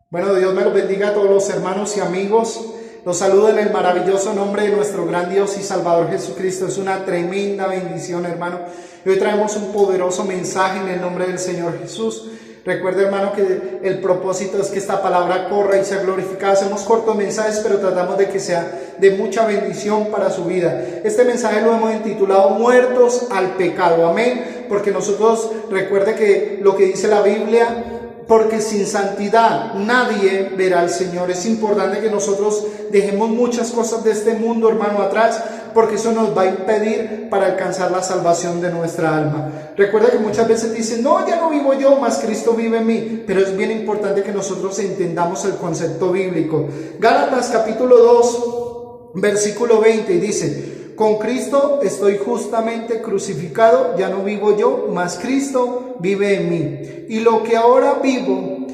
Bueno, Dios me los bendiga a todos los hermanos y amigos. Los saludo en el maravilloso nombre de nuestro gran Dios y Salvador Jesucristo. Es una tremenda bendición, hermano. Y hoy traemos un poderoso mensaje en el nombre del Señor Jesús. Recuerda, hermano, que el propósito es que esta palabra corra y sea glorificada. Hacemos cortos mensajes, pero tratamos de que sea de mucha bendición para su vida. Este mensaje lo hemos intitulado Muertos al Pecado. Amén. Porque nosotros, recuerde que lo que dice la Biblia, porque sin santidad nadie verá al Señor. Es importante que nosotros dejemos muchas cosas de este mundo, hermano, atrás, porque eso nos va a impedir para alcanzar la salvación de nuestra alma. Recuerda que muchas veces dicen, no, ya no vivo yo, más Cristo vive en mí. Pero es bien importante que nosotros entendamos el concepto bíblico. Gálatas capítulo 2, versículo 20, y dice: con Cristo estoy justamente crucificado, ya no vivo yo, mas Cristo vive en mí. Y lo que ahora vivo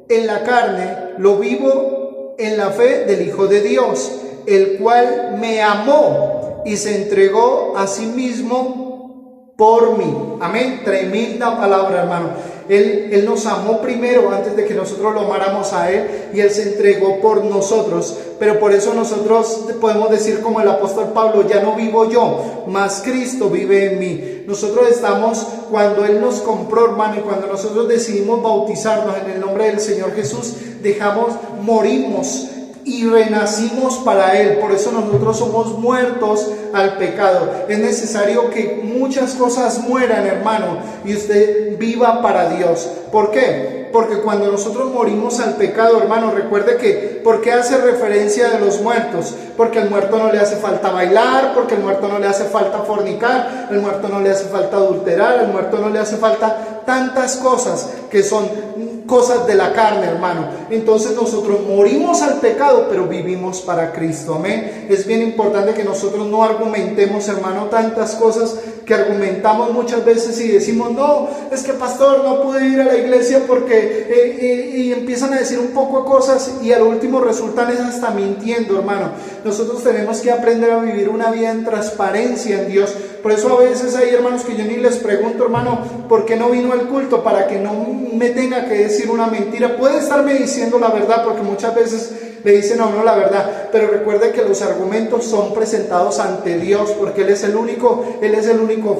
en la carne, lo vivo en la fe del Hijo de Dios, el cual me amó y se entregó a sí mismo por mí. Amén. Tremenda palabra, hermano. Él nos amó primero antes de que nosotros lo amáramos a Él, y Él se entregó por nosotros. Pero por eso nosotros podemos decir como el apóstol Pablo: ya no vivo yo, mas Cristo vive en mí. Nosotros estamos, cuando Él nos compró, hermano, y cuando nosotros decidimos bautizarnos en el nombre del Señor Jesús, morimos y renacimos para Él. Por eso nosotros somos muertos al pecado. Es necesario que muchas cosas mueran, hermano, y usted viva para Dios. ¿Por qué? Porque cuando nosotros morimos al pecado, hermano, recuerde que, ¿por qué hace referencia de los muertos? Porque al muerto no le hace falta bailar, porque al muerto no le hace falta fornicar, al muerto no le hace falta adulterar, al muerto no le hace falta tantas cosas que son cosas de la carne, hermano. Entonces nosotros morimos al pecado, pero vivimos para Cristo. Amén. Es bien importante que nosotros no argumentemos, hermano, tantas cosas que argumentamos muchas veces y decimos: no, es que pastor, no pude ir a la iglesia porque y empiezan a decir un poco de cosas, y al último resultan es hasta mintiendo, hermano. Nosotros tenemos que aprender a vivir una vida en transparencia en Dios. Por eso a veces hay hermanos que yo ni les pregunto: hermano, ¿por qué no vino al culto? Para que no me tenga que decir una mentira. Puede estarme diciendo la verdad, porque muchas veces le dicen a uno la verdad, pero recuerde que los argumentos son presentados ante Dios, porque Él es el único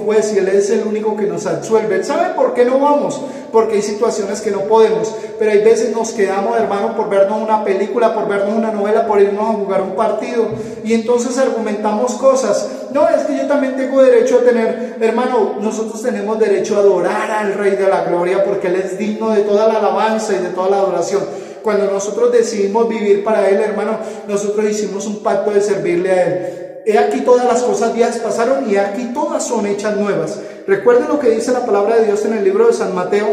juez, y Él es el único que nos absuelve. Él sabe por qué no vamos, porque hay situaciones que no podemos, pero hay veces nos quedamos, hermano, por vernos una película, por vernos una novela, por irnos a jugar un partido, y entonces argumentamos cosas. No, es que yo también tengo derecho a tener, hermano, nosotros tenemos derecho a adorar al Rey de la Gloria, porque Él es digno de toda la alabanza y de toda la adoración. Cuando nosotros decidimos vivir para Él, hermano, nosotros hicimos un pacto de servirle a Él. He aquí todas las cosas viejas pasaron, y aquí todas son hechas nuevas. Recuerden lo que dice la palabra de Dios en el libro de San Mateo,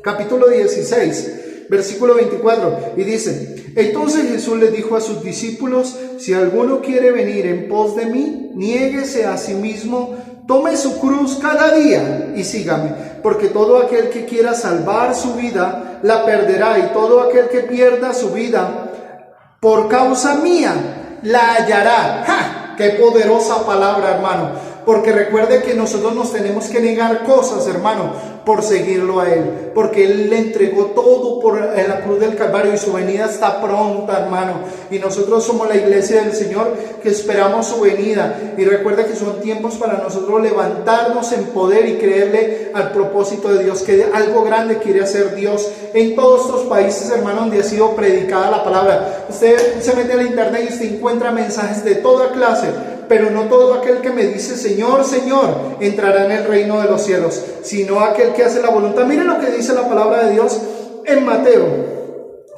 capítulo 16, versículo 24, y dice: entonces Jesús les dijo a sus discípulos: si alguno quiere venir en pos de mí, niéguese a sí mismo, tome su cruz cada día y sígame, porque todo aquel que quiera salvar su vida la perderá, y todo aquel que pierda su vida por causa mía la hallará. ¡Ja! ¡Qué poderosa palabra, hermano! Porque recuerde que nosotros nos tenemos que negar cosas, hermano, por seguirlo a Él, porque Él le entregó todo en la cruz del Calvario, y su venida está pronta, hermano, y nosotros somos la iglesia del Señor que esperamos su venida. Y recuerda que son tiempos para nosotros levantarnos en poder y creerle al propósito de Dios, que algo grande quiere hacer Dios en todos estos países, hermano, donde ha sido predicada la palabra. Usted se mete al internet y usted encuentra mensajes de toda clase, pero no todo aquel que me dice Señor, Señor, entrará en el reino de los cielos, sino aquel que hace la voluntad. Miren lo que dice la palabra de Dios en Mateo,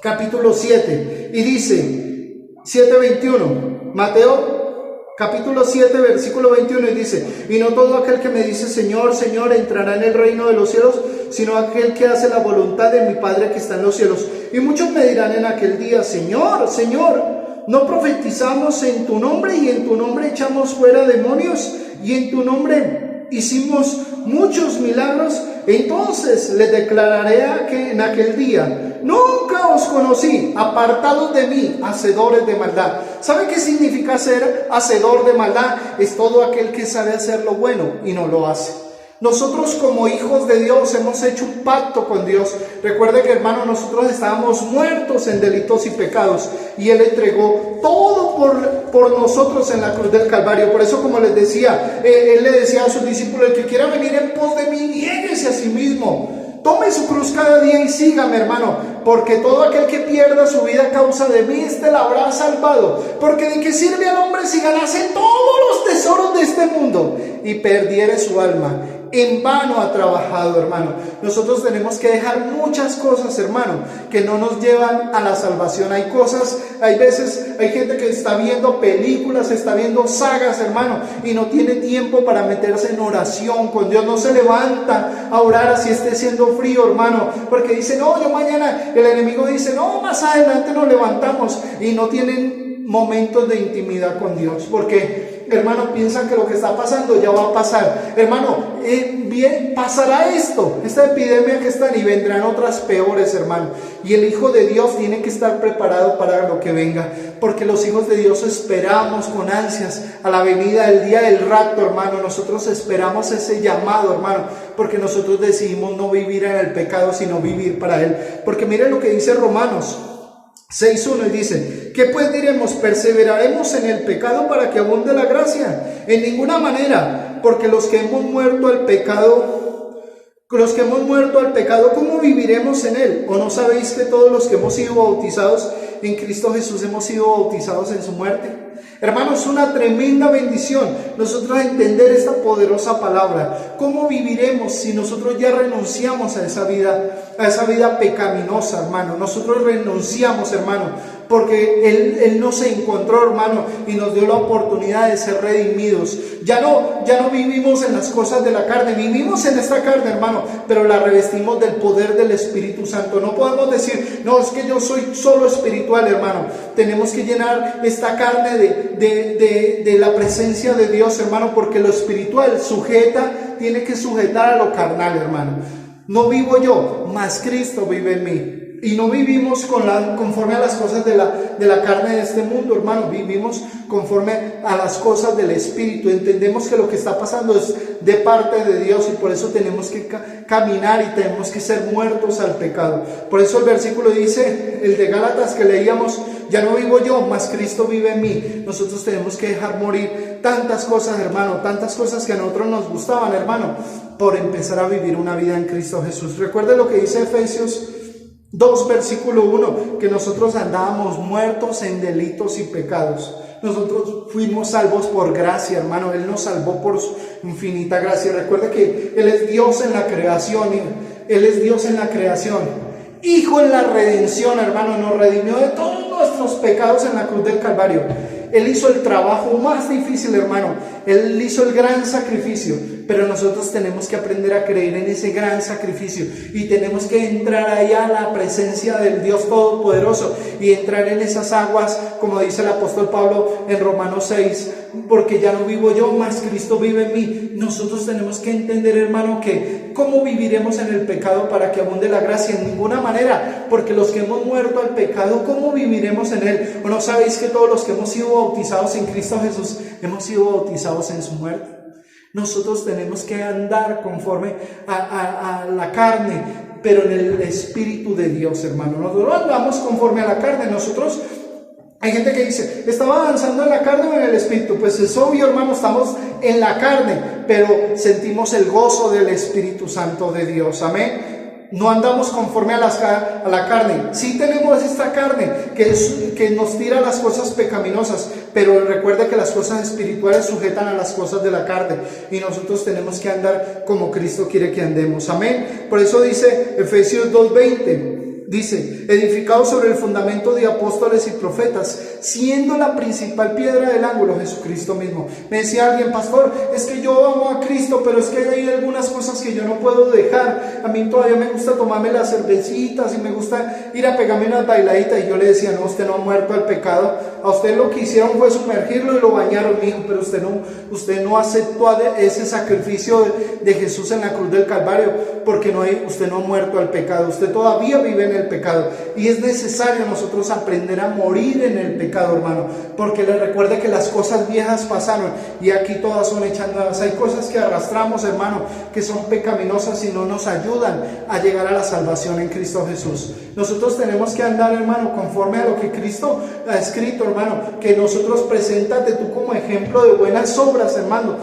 capítulo 7, y dice 7:21, Mateo, capítulo 7, versículo 21, y dice: y no todo aquel que me dice Señor, Señor, entrará en el reino de los cielos, sino aquel que hace la voluntad de mi Padre que está en los cielos. Y muchos me dirán en aquel día: Señor, Señor, ¿no profetizamos en tu nombre, y en tu nombre echamos fuera demonios, y en tu nombre hicimos muchos milagros? Entonces les declararé que en aquel día: nunca os conocí, apartados de mí, hacedores de maldad. ¿Sabe qué significa ser hacedor de maldad? Es todo aquel que sabe hacer lo bueno y no lo hace. Nosotros como hijos de Dios hemos hecho un pacto con Dios. Recuerde que, hermano, nosotros estábamos muertos en delitos y pecados y Él entregó todo por nosotros en la cruz del Calvario. Por eso, como les decía, Él le decía a sus discípulos: el que quiera venir en pos de mí, niéguese a sí mismo. Tome su cruz cada día y sígame, hermano, porque todo aquel que pierda su vida a causa de mí, éste la habrá salvado. Porque de qué sirve al hombre si ganase todos los tesoros de este mundo y perdiere su alma. En vano ha trabajado, hermano. Nosotros tenemos que dejar muchas cosas, hermano, que no nos llevan a la salvación. Hay cosas, hay veces, hay gente que está viendo películas, está viendo sagas, hermano, y no tiene tiempo para meterse en oración con Dios. No se levanta a orar así esté siendo frío, hermano, porque dice: no, yo mañana. El enemigo dice: no, más adelante nos levantamos, y no tienen momentos de intimidad con Dios, porque, hermano, piensan que lo que está pasando ya va a pasar. Hermano, bien, pasará esta epidemia que están, y vendrán otras peores, hermano. Y el Hijo de Dios tiene que estar preparado para lo que venga, porque los hijos de Dios esperamos con ansias a la venida del día del rapto, hermano. Nosotros esperamos ese llamado, hermano, porque nosotros decidimos no vivir en el pecado, sino vivir para Él. Porque miren lo que dice Romanos 6:1, y dice: ¿qué pues diremos? ¿Perseveraremos en el pecado para que abunde la gracia? En ninguna manera, porque los que hemos muerto al pecado, ¿cómo viviremos en él? ¿O no sabéis que todos los que hemos sido bautizados en Cristo Jesús hemos sido bautizados en su muerte? Hermanos, es una tremenda bendición nosotros entender esta poderosa palabra. ¿Cómo viviremos si nosotros ya renunciamos a esa vida pecaminosa, hermano? Nosotros renunciamos, hermano, porque Él nos encontró, hermano, y nos dio la oportunidad de ser redimidos. Ya no vivimos en las cosas de la carne, vivimos en esta carne, hermano, pero la revestimos del poder del Espíritu Santo. No podemos decir: no, es que yo soy solo espiritual, hermano. Tenemos que llenar esta carne de la presencia de Dios, hermano, porque lo espiritual tiene que sujetar a lo carnal, hermano. No vivo yo, mas Cristo vive en mí. Y no vivimos conforme a las cosas de la carne de este mundo, hermano. Vivimos conforme a las cosas del Espíritu. Entendemos que lo que está pasando es de parte de Dios, y por eso tenemos que caminar y tenemos que ser muertos al pecado. Por eso el versículo dice, el de Gálatas que leíamos: ya no vivo yo, mas Cristo vive en mí. Nosotros tenemos que dejar morir tantas cosas, hermano, tantas cosas que a nosotros nos gustaban, hermano, por empezar a vivir una vida en Cristo Jesús. Recuerde lo que dice Efesios 2, versículo 1, que nosotros andábamos muertos en delitos y pecados. Nosotros fuimos salvos por gracia, hermano. Él nos salvó por su infinita gracia. Recuerda que Él es Dios en la creación. Él es Dios en la creación, Hijo en la redención, hermano. Nos redimió de todos nuestros pecados en la cruz del Calvario. Él hizo el trabajo más difícil, hermano. Él hizo el gran sacrificio, pero nosotros tenemos que aprender a creer en ese gran sacrificio, y tenemos que entrar allá a la presencia del Dios Todopoderoso y entrar en esas aguas, como dice el apóstol Pablo en Romanos 6, porque ya no vivo yo, mas Cristo vive en mí. Nosotros tenemos que entender, hermano, que ¿cómo viviremos en el pecado para que abunde la gracia? En ninguna manera, porque los que hemos muerto al pecado, ¿cómo viviremos en él? ¿O no sabéis que todos los que hemos sido bautizados en Cristo Jesús hemos sido bautizados en su muerte? Nosotros tenemos que andar conforme a la carne, pero en el Espíritu de Dios, hermano. Nosotros no andamos conforme a la carne. Nosotros, hay gente que dice: ¿estaba avanzando en la carne o en el Espíritu? Pues es obvio, hermano, estamos en la carne, pero sentimos el gozo del Espíritu Santo de Dios. Amén. No andamos conforme a la carne. Sí tenemos esta carne que nos tira las cosas pecaminosas, pero recuerda que las cosas espirituales sujetan a las cosas de la carne, y nosotros tenemos que andar como Cristo quiere que andemos. Amén. Por eso dice Efesios 2:20. Dice: edificado sobre el fundamento de apóstoles y profetas, siendo la principal piedra del ángulo Jesucristo mismo. Me decía alguien: pastor, es que yo amo a Cristo, pero es que hay algunas cosas que yo no puedo dejar. A mí todavía me gusta tomarme las cervecitas y me gusta ir a pegarme unas bailaditas. Y yo le decía: no, usted no ha muerto al pecado. A usted lo que hicieron fue sumergirlo y lo bañaron, mijo, pero usted no aceptó ese sacrificio de Jesús en la cruz del Calvario, porque usted no ha muerto al pecado. Usted todavía vive en el pecado. Y es necesario nosotros aprender a morir en el pecado, hermano, porque le recuerde que las cosas viejas pasaron y aquí todas son hechas nuevas. Hay cosas que arrastramos, hermano, que son pecaminosas y no nos ayudan a llegar a la salvación en Cristo Jesús. Nosotros tenemos que andar, hermano, conforme a lo que Cristo ha escrito, hermano, que nosotros preséntate tú como ejemplo de buenas obras, hermano,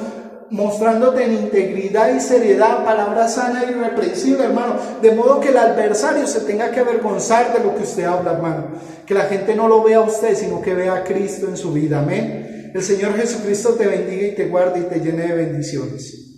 mostrándote en integridad y seriedad, palabra sana y irreprensible, hermano, de modo que el adversario se tenga que avergonzar de lo que usted habla, hermano, que la gente no lo vea a usted, sino que vea a Cristo en su vida, amén. El Señor Jesucristo te bendiga y te guarde y te llene de bendiciones.